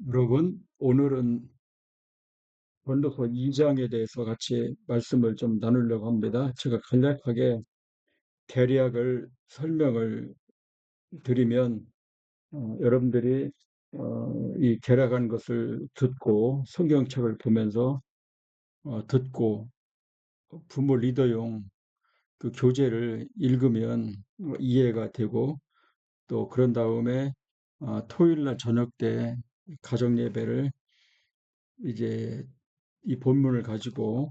여러분, 오늘은 전도서 2장에 대해서 같이 말씀을 좀 나누려고 합니다. 제가 간략하게 대략을 설명을 드리면 여러분들이 이 개략한 것을 듣고 성경책을 보면서 듣고 부모 리더용 그 교재를 읽으면 이해가 되고, 또 그런 다음에 토요일 날 저녁 때 가정 예배를 이제 이 본문을 가지고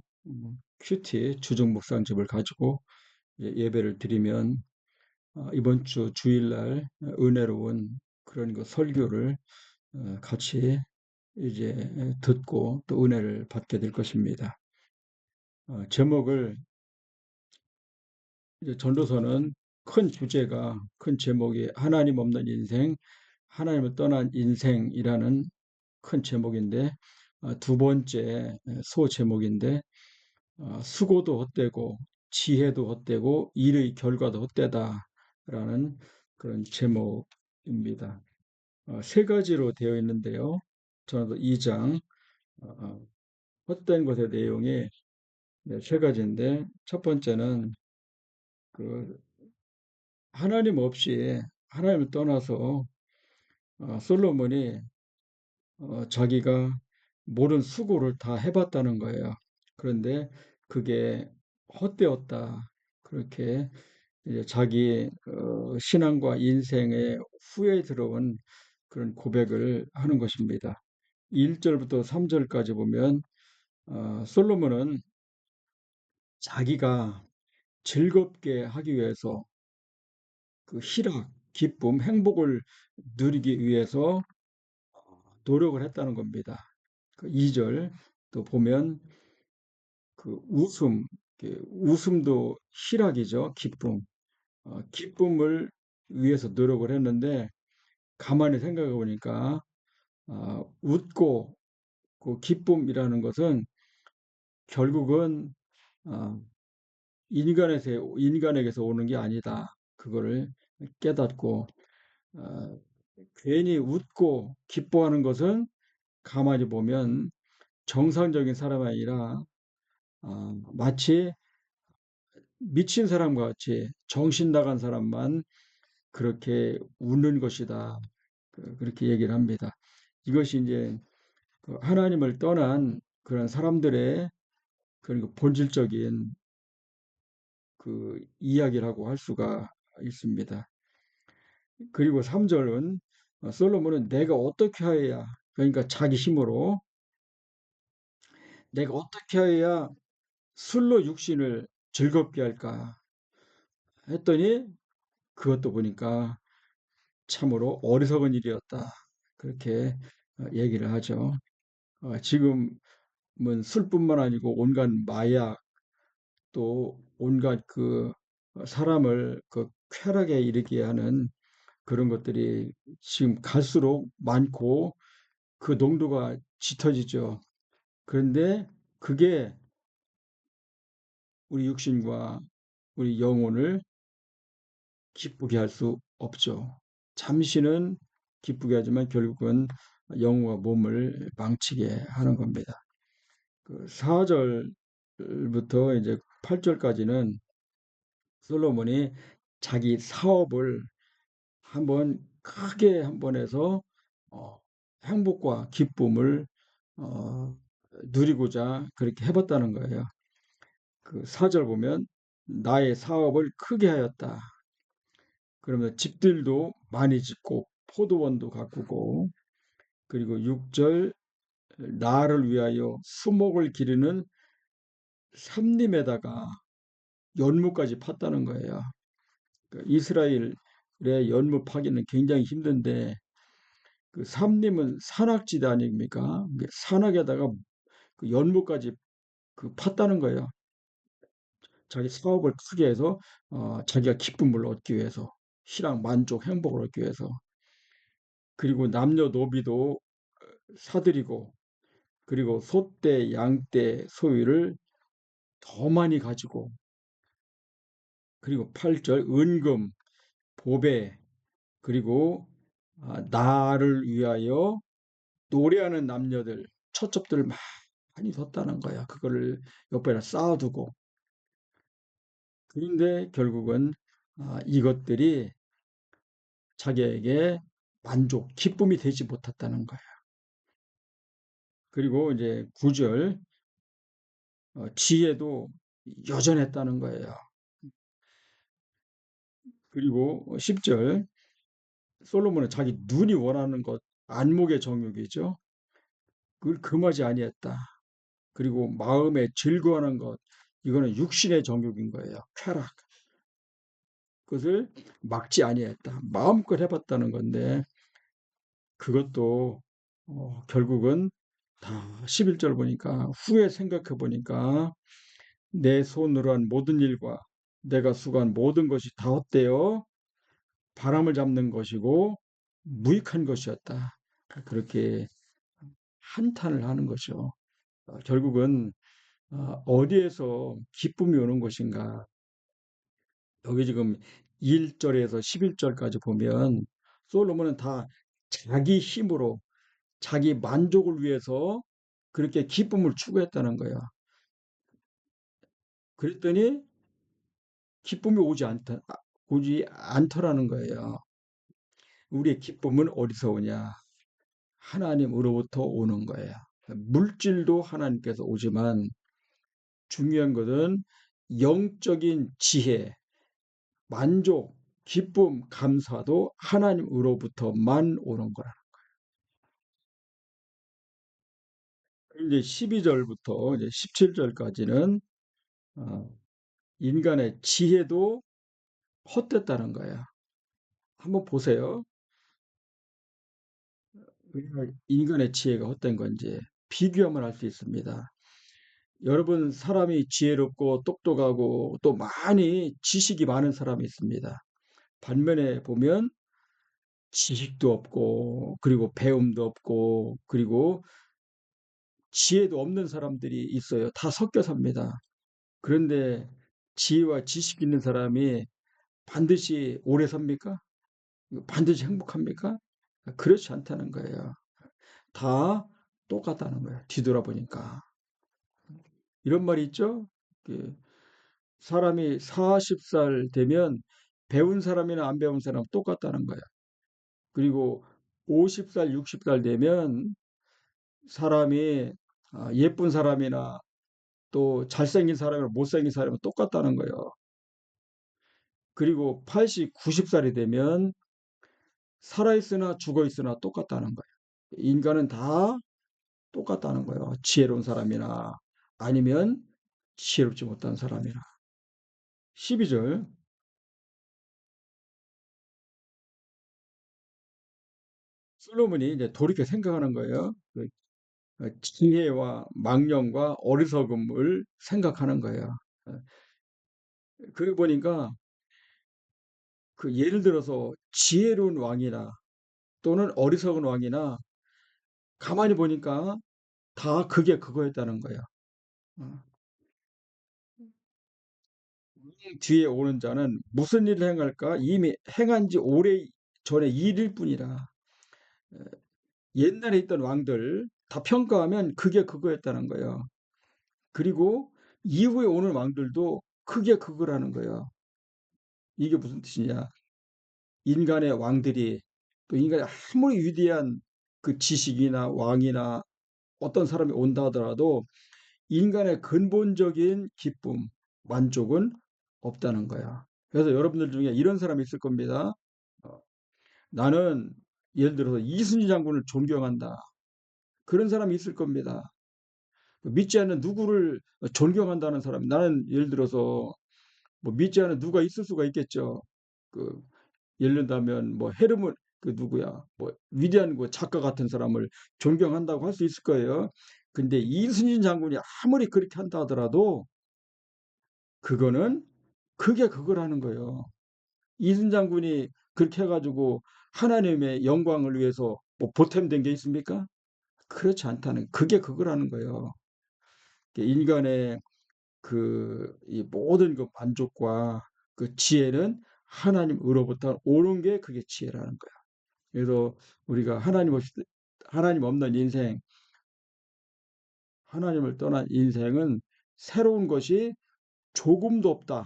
큐티 주중 묵상집을 가지고 예배를 드리면 이번 주 주일날 은혜로운 그런 그 설교를 같이 이제 듣고 또 은혜를 받게 될 것입니다. 제목을 이제 전도서는 큰 제목이 하나님 없는 인생, 하나님을 떠난 인생이라는 큰 제목인데, 두 번째 소제목인데, 수고도 헛되고 지혜도 헛되고 일의 결과도 헛되다라는 그런 제목입니다. 세 가지로 되어 있는데요. 저는 2장 헛된 것의 내용이 세 가지인데, 첫 번째는 그 하나님 없이 하나님을 떠나서 솔로몬이 자기가 모든 수고를 다 해봤다는 거예요. 그런데 그게 헛되었다. 그렇게 이제 자기 신앙과 인생의 후회스러운 그런 고백을 하는 것입니다. 1절부터 3절까지 보면 솔로몬은 자기가 즐겁게 하기 위해서 그 희락, 기쁨, 행복을 누리기 위해서 노력을 했다는 겁니다. 그 2절 또 보면 그 웃음도 희락이죠. 기쁨. 기쁨을 위해서 노력을 했는데 가만히 생각해 보니까 웃고 그 기쁨이라는 것은 결국은 아, 인간에게서 오는 게 아니다. 그거를 깨닫고 아, 괜히 웃고 기뻐하는 것은 가만히 보면 정상적인 사람이 아니라 마치 미친 사람과 같이 정신 나간 사람만 그렇게 웃는 것이다. 그렇게 얘기를 합니다. 이것이 이제 그 하나님을 떠난 그런 사람들의 그런 그 본질적인 그 이야기라고 할 수가 있습니다. 그리고 3절은 솔로몬은 내가 어떻게 하여야, 그러니까 자기 힘으로 내가 어떻게 하여야 술로 육신을 즐겁게 할까 했더니 그것도 보니까 참으로 어리석은 일이었다. 그렇게 얘기를 하죠. 지금은 술뿐만 아니고 온갖 마약, 또 온갖 그 사람을 그 쾌락에 이르게 하는 그런 것들이 지금 갈수록 많고 그 농도가 짙어지죠. 그런데 그게 우리 육신과 우리 영혼을 기쁘게 할 수 없죠. 잠시는 기쁘게 하지만 결국은 영혼과 몸을 망치게 하는 겁니다. 그 4절부터 이제 8절까지는 솔로몬이 자기 사업을 한번 크게 한번 해서 어, 행복과 기쁨을 어, 누리고자 그렇게 해봤다는 거예요. 그 4절 보면 나의 사업을 크게 하였다. 그러면 집들도 많이 짓고 포도원도 가꾸고, 그리고 6절 나를 위하여 수목을 기르는 삼림에다가 연못까지 팠다는 거예요. 그 이스라엘의 연못 파기는 굉장히 힘든데 그 삼림은 산악지대 아닙니까? 산악에다가 그 연못까지 그 팠다는 거예요. 자기 사업을 크게 해서 자기가 기쁨을 얻기 위해서, 희락, 만족, 행복을 얻기 위해서. 그리고 남녀노비도 사들이고, 그리고 소떼, 양떼, 소유를 더 많이 가지고, 그리고 8절 은금, 보배, 그리고 나를 위하여 노래하는 남녀들, 처첩들 많이 뒀다는 거야. 그거를 옆에다 쌓아두고. 그런데 결국은 이것들이 자기에게 만족, 기쁨이 되지 못했다는 거야. 그리고 이제 9절, 지혜도 여전했다는 거예요. 그리고 10절, 솔로몬은 자기 눈이 원하는 것, 안목의 정욕이죠. 그걸 금하지 아니했다. 그리고 마음에 즐거워하는 것, 이거는 육신의 정욕인 거예요. 쾌락. 그것을 막지 아니했다. 마음껏 해봤다는 건데 그것도 결국은 다 11절 보니까 후에 생각해 보니까 내 손으로 한 모든 일과 내가 수고한 모든 것이 다 헛되어 바람을 잡는 것이고 무익한 것이었다. 그렇게 한탄을 하는 거죠. 결국은 어디에서 기쁨이 오는 것인가? 여기 지금 1절에서 11절까지 보면 솔로몬은 다 자기 힘으로 자기 만족을 위해서 그렇게 기쁨을 추구했다는 거야. 그랬더니 기쁨이 오지 않더라는 거예요. 우리의 기쁨은 어디서 오냐? 하나님으로부터 오는 거예요. 물질도 하나님께서 오지만 중요한 것은 영적인 지혜, 만족, 기쁨, 감사도 하나님으로부터만 오는 거라. 이제 12절부터 이제 17절까지는 인간의 지혜도 헛됐다는 거야. 한번 보세요. 인간의 지혜가 헛된 건지 비교하면 알 수 있습니다. 여러분, 사람이 지혜롭고 똑똑하고 또 많이 지식이 많은 사람이 있습니다. 반면에 보면 지식도 없고 그리고 배움도 없고 그리고 지혜도 없는 사람들이 있어요. 다 섞여 삽니다. 그런데 지혜와 지식 있는 사람이 반드시 오래 삽니까? 반드시 행복합니까? 그렇지 않다는 거예요. 다 똑같다는 거예요. 뒤돌아보니까. 이런 말이 있죠? 그 사람이 40살 되면 배운 사람이나 안 배운 사람 똑같다는 거예요. 그리고 50살, 60살 되면 사람이 예쁜 사람이나 또 잘생긴 사람이나 못생긴 사람은 똑같다는 거예요. 그리고 80, 90살이 되면 살아있으나 죽어있으나 똑같다는 거예요. 인간은 다 똑같다는 거예요. 지혜로운 사람이나 아니면 지혜롭지 못한 사람이나. 12절. 솔로몬이 이제 돌이켜 생각하는 거예요. 지혜와 망령과 어리석음을 생각하는 거예요. 어, 그래 보니까 그 예를 들어서 지혜로운 왕이나 또는 어리석은 왕이나 가만히 보니까 다 그게 그거였다는 거예요. 어, 뒤에 오는 자는 무슨 일을 행할까? 이미 행한 지 오래 전에 일일 뿐이라. 옛날에 있던 왕들 다 평가하면 그게 그거였다는 거예요. 그리고 이후에 오는 왕들도 그게 그거라는 거예요. 이게 무슨 뜻이냐? 인간의 왕들이 또 인간의 아무리 위대한 그 지식이나 왕이나 어떤 사람이 온다 하더라도 인간의 근본적인 기쁨, 만족은 없다는 거야. 그래서 여러분들 중에 이런 사람이 있을 겁니다. 어, 나는 예를 들어서 이순신 장군을 존경한다. 그런 사람이 있을 겁니다. 믿지 않는 누구를 존경한다는 사람, 나는 예를 들어서 뭐 믿지 않는 누가 있을 수가 있겠죠. 그 예를 든다면 뭐 헤르몬 그 누구야 뭐 위대한 그 작가 같은 사람을 존경한다고 할 수 있을 거예요. 근데 이순신 장군이 아무리 그렇게 한다 하더라도 그거는 그게 그거라는 거예요. 이순신 장군이 그렇게 해가지고 하나님의 영광을 위해서 뭐 보탬된 게 있습니까? 그렇지 않다는 그게 그거라는 거예요. 인간의 그 이 모든 그 만족과 그 지혜는 하나님으로부터 오는 게 그게 지혜라는 거야. 그래서 우리가 하나님 없는 인생, 하나님을 떠난 인생은 새로운 것이 조금도 없다.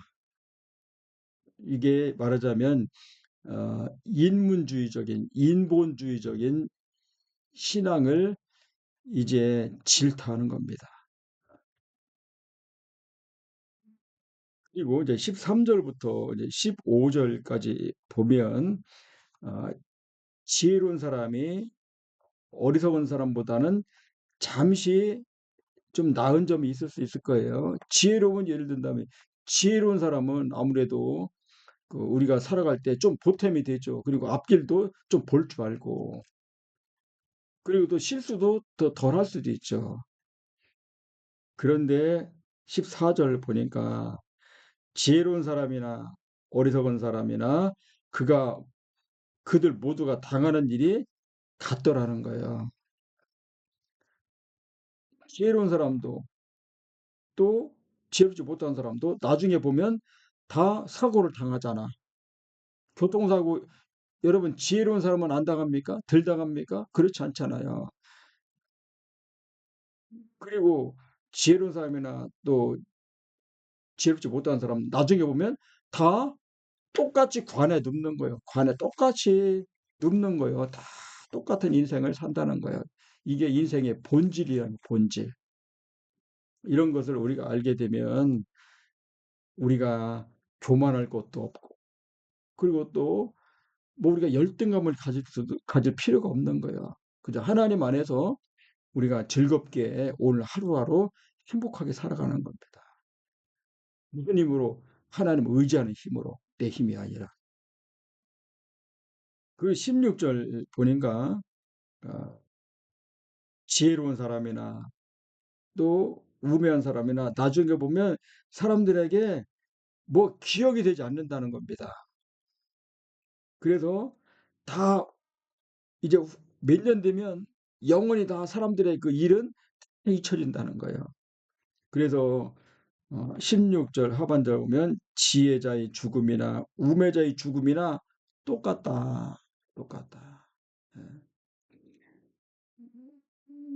이게 말하자면 인문주의적인, 인본주의적인 신앙을 이제 질타하는 겁니다. 그리고 이제 13절부터 이제 15절까지 보면 어, 지혜로운 사람이 어리석은 사람보다는 잠시 좀 나은 점이 있을 수 있을 거예요. 지혜로운 예를 든다면 지혜로운 사람은 아무래도 그 우리가 살아갈 때 좀 보탬이 되죠. 그리고 앞길도 좀 볼 줄 알고 그리고 또 실수도 더 덜 할 수도 있죠. 그런데 14절 보니까 지혜로운 사람이나 어리석은 사람이나 그가 그들 모두가 당하는 일이 같더라는 거예요. 지혜로운 사람도 또 지혜롭지 못한 사람도 나중에 보면 다 사고를 당하잖아. 교통사고 여러분 지혜로운 사람은 안 당합니까? 덜 당합니까? 그렇지 않잖아요. 그리고 지혜로운 사람이나 또 지혜롭지 못한 사람 나중에 보면 다 똑같이 관에 눕는 거예요. 관에 똑같이 눕는 거예요. 다 똑같은 인생을 산다는 거예요. 이게 인생의 본질이라는 본질. 이런 것을 우리가 알게 되면 우리가 교만할 것도 없고 그리고 또 뭐 우리가 열등감을 가질 필요가 없는 거예요. 그저 하나님 안에서 우리가 즐겁게 오늘 하루하루 행복하게 살아가는 겁니다. 무슨 힘으로? 하나님 의지하는 힘으로 내 힘이 아니라. 그 16절 보니까 어, 지혜로운 사람이나 또 우매한 사람이나 나중에 보면 사람들에게 뭐 기억이 되지 않는다는 겁니다. 그래서 다 이제 몇 년 되면 영원히 다 사람들의 그 일은 잊혀진다는 거예요. 그래서 16절 하반절 보면 지혜자의 죽음이나 우매자의 죽음이나 똑같다. 똑같다. 예.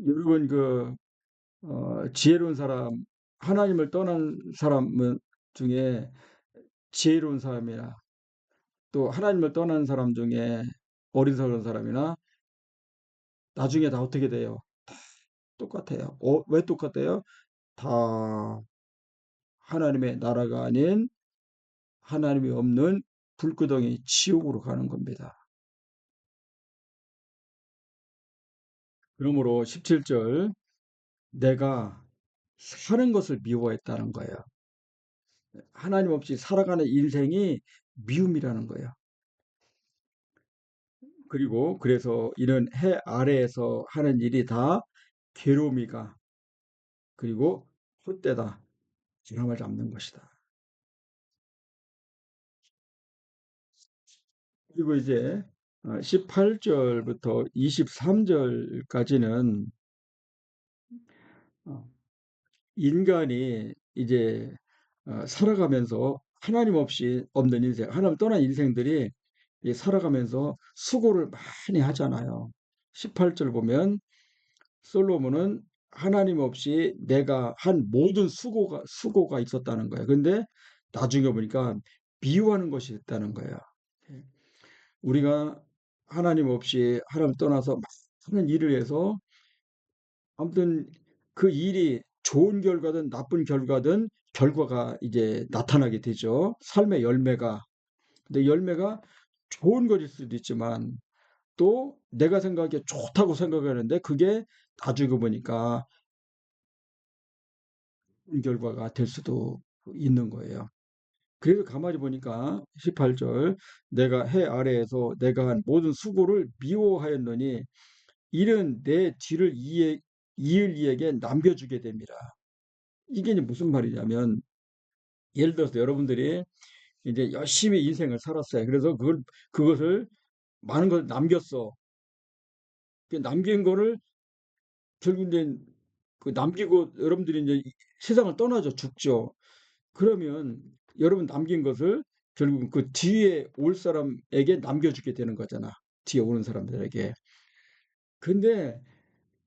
여러분 지혜로운 사람, 하나님을 떠난 사람 중에 지혜로운 사람이나 또 하나님을 떠난 사람 중에 어리석은 사람이나 나중에 다 어떻게 돼요? 똑같아요. 왜 똑같아요? 다 하나님의 나라가 아닌 하나님이 없는 불구덩이 지옥으로 가는 겁니다. 그러므로 17절 내가 사는 것을 미워했다는 거예요. 하나님 없이 살아가는 인생이 미움이라는 거예요. 그리고 그래서 이런 해 아래에서 하는 일이 다 괴로움이가 그리고 헛되다. 사람을 잡는 것이다. 그리고 이제 18절부터 23절까지는 인간이 이제 살아가면서 하나님 없이 없는 인생, 하나님 떠난 인생들이 살아가면서 수고를 많이 하잖아요. 18절 보면 솔로몬은 하나님 없이 내가 한 모든 수고가 있었다는 거예요. 근데 나중에 보니까 미워하는 것이 있다는 거예요. 예. 우리가 하나님 없이 하나님 떠나서 많은 일을 해서 아무튼 그 일이 좋은 결과든 나쁜 결과든 결과가 이제 나타나게 되죠. 삶의 열매가. 근데 열매가 좋은 것일 수도 있지만 또 내가 생각하기에 좋다고 생각하는데 그게 나중에 보니까 나쁜 결과가 될 수도 있는 거예요. 그래서 가만히 보니까 18절 내가 해 아래에서 내가 한 모든 수고를 미워하였노니 이는 내 뒤를 이을 이에게 남겨주게 됩니다. 이게 이제 무슨 말이냐면 예를 들어서 여러분들이 이제 열심히 인생을 살았어요. 그래서 그것을 많은 걸 남겼어. 그 남긴 거를 결국 이제 그 남기고 여러분들이 이제 세상을 떠나죠. 죽죠. 그러면 여러분 남긴 것을 결국 그 뒤에 올 사람에게 남겨주게 되는 거잖아. 뒤에 오는 사람들에게. 근데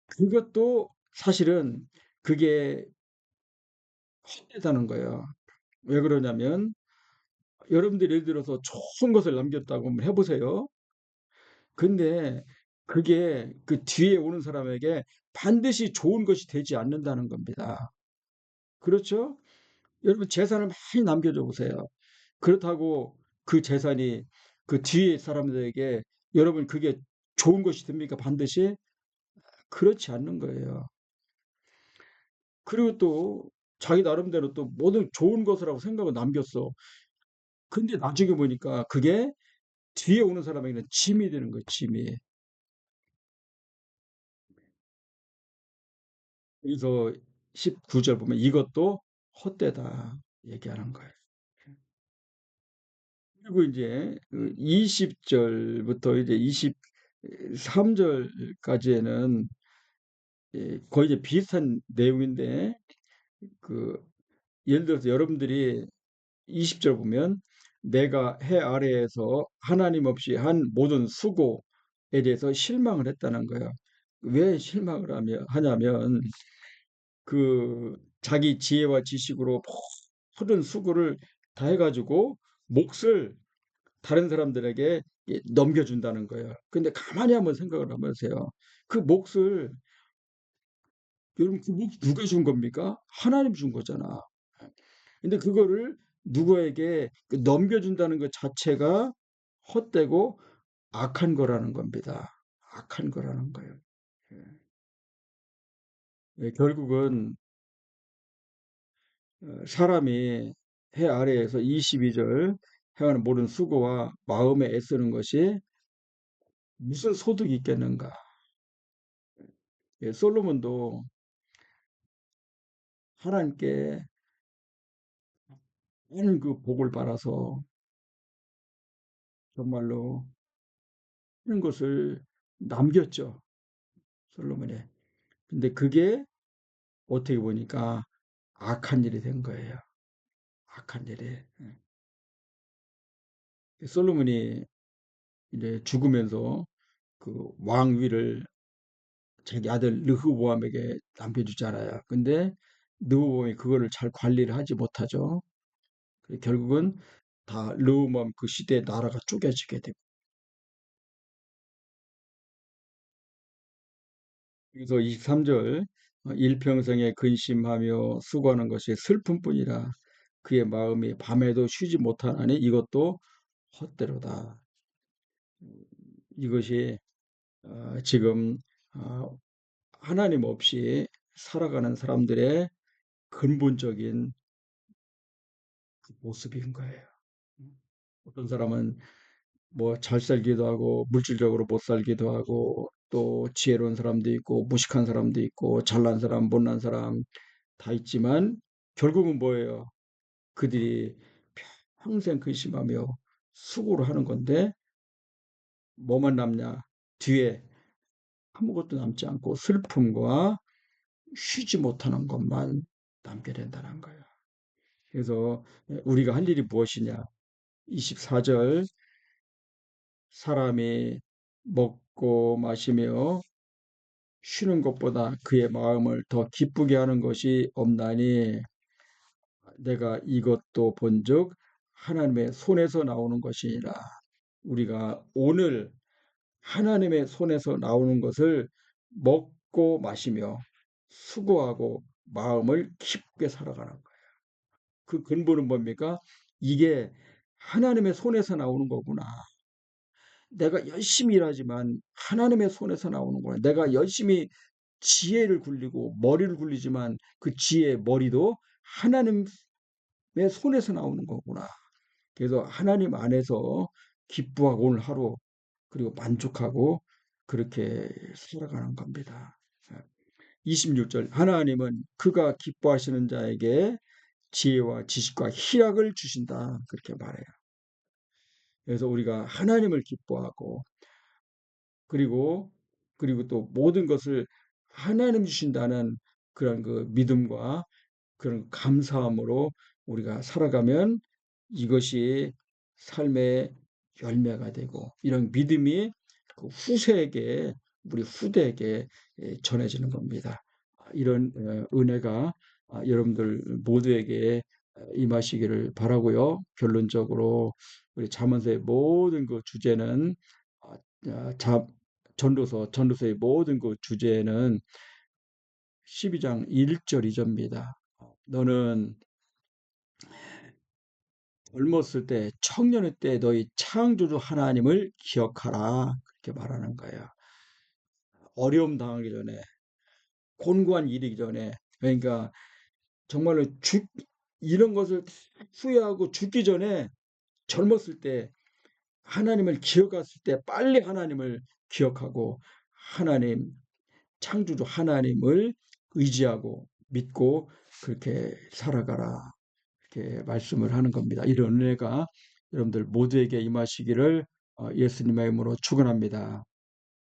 그것도 사실은 그게 헛되다는 거예요. 왜 그러냐면 여러분들이 예를 들어서 좋은 것을 남겼다고 한번 해 보세요. 근데 그게 그 뒤에 오는 사람에게 반드시 좋은 것이 되지 않는다는 겁니다. 그렇죠? 여러분 재산을 많이 남겨줘 보세요. 그렇다고 그 재산이 그 뒤에 사람들에게 여러분 그게 좋은 것이 됩니까? 반드시? 그렇지 않는 거예요. 그리고 또 자기 나름대로 또 모든 좋은 것이라고 생각을 남겼어. 근데 나중에 보니까 그게 뒤에 오는 사람에게는 짐이 되는 거예요, 짐이. 그래서 19절 보면 이것도 헛되다 얘기하는 거예요. 그리고 이제 20절부터 이제 23절까지에는 거의 이제 비슷한 내용인데 그 예를 들어서 여러분들이 20절 보면 내가 해 아래에서 하나님 없이 한 모든 수고에 대해서 실망을 했다는 거예요. 왜 실망을 하냐면 그 자기 지혜와 지식으로 모든 수고를 다 해가지고 몫을 다른 사람들에게 넘겨준다는 거예요. 근데 가만히 한번 생각을 한번 하세요. 그 몫을 여러분 그 몫 누가 준 겁니까? 하나님 준 거잖아. 근데 그거를 누구에게 그 넘겨준다는 것 자체가 헛되고 악한 거라는 겁니다. 악한 거라는 거예요. 예. 결국은 사람이 해 아래에서 22절 행하는 모든 수고와 마음에 애쓰는 것이 무슨 소득이 있겠는가? 솔로몬도 하나님께 많은 그 복을 받아서 정말로 하는 것을 남겼죠. 솔로몬이. 근데 그게 어떻게 보니까 악한 일이 된 거예요. 악한 일이. 솔로몬이 이제 죽으면서 그 왕위를 자기 아들 르흐보암에게 남겨주잖아요. 근데 르흐보암이 그거를 잘 관리를 하지 못하죠. 결국은 다 르흐보암 그 시대의 나라가 쪼개지게 되고. 그래서 23절 일평생에 근심하며 수고하는 것이 슬픔뿐이라 그의 마음이 밤에도 쉬지 못하나니 이것도 헛되로다. 이것이 지금 어, 하나님 없이 살아가는 사람들의 근본적인 그 모습인 거예요. 어떤 사람은 뭐 잘 살기도 하고 물질적으로 못 살기도 하고 또 지혜로운 사람도 있고 무식한 사람도 있고 잘난 사람 못난 사람 다 있지만 결국은 뭐예요? 그들이 평생 근심하며 수고를 하는 건데 뭐만 남냐? 뒤에 아무것도 남지 않고 슬픔과 쉬지 못하는 것만 남게 된다는 거예요. 그래서 우리가 할 일이 무엇이냐? 24절 사람이 먹고 마시며 쉬는 것보다 그의 마음을 더 기쁘게 하는 것이 없나니 내가 이것도 본즉 하나님의 손에서 나오는 것이니라. 우리가 오늘 하나님의 손에서 나오는 것을 먹고 마시며 수고하고 마음을 기쁘게 살아가는 거예요. 그 근본은 뭡니까? 이게 하나님의 손에서 나오는 거구나. 내가 열심히 일하지만 하나님의 손에서 나오는 거야. 내가 열심히 지혜를 굴리고 머리를 굴리지만 그 지혜, 머리도 하나님의 손에서 나오는 거구나. 그래서 하나님 안에서 기뻐하고 오늘 하루 그리고 만족하고 그렇게 살아가는 겁니다. 26절 하나님은 그가 기뻐하시는 자에게 지혜와 지식과 희락을 주신다. 그렇게 말해요. 그래서 우리가 하나님을 기뻐하고 그리고 또 모든 것을 하나님 주신다는 그런 그 믿음과 그런 감사함으로 우리가 살아가면 이것이 삶의 열매가 되고 이런 믿음이 그 후세에게 우리 후대에게 전해지는 겁니다. 이런 은혜가 여러분들 모두에게 임하시기를 바라고요. 결론적으로 우리 잠언서의 모든 그 주제는 전도서의 모든 그 주제는 12장 1절 2절입니다. 너는 젊었을 때, 청년의 때 너희 창조주 하나님을 기억하라. 그렇게 말하는 거예요. 어려움 당하기 전에, 곤고한 일이기 전에, 그러니까 정말로 이런 것을 후회하고 죽기 전에 젊었을 때 하나님을 기억했을 때 빨리 하나님을 기억하고 하나님, 창조주 하나님을 의지하고 믿고 그렇게 살아가라. 이렇게 말씀을 하는 겁니다. 이런 은혜가 여러분들 모두에게 임하시기를 예수님의 이름으로 축원합니다.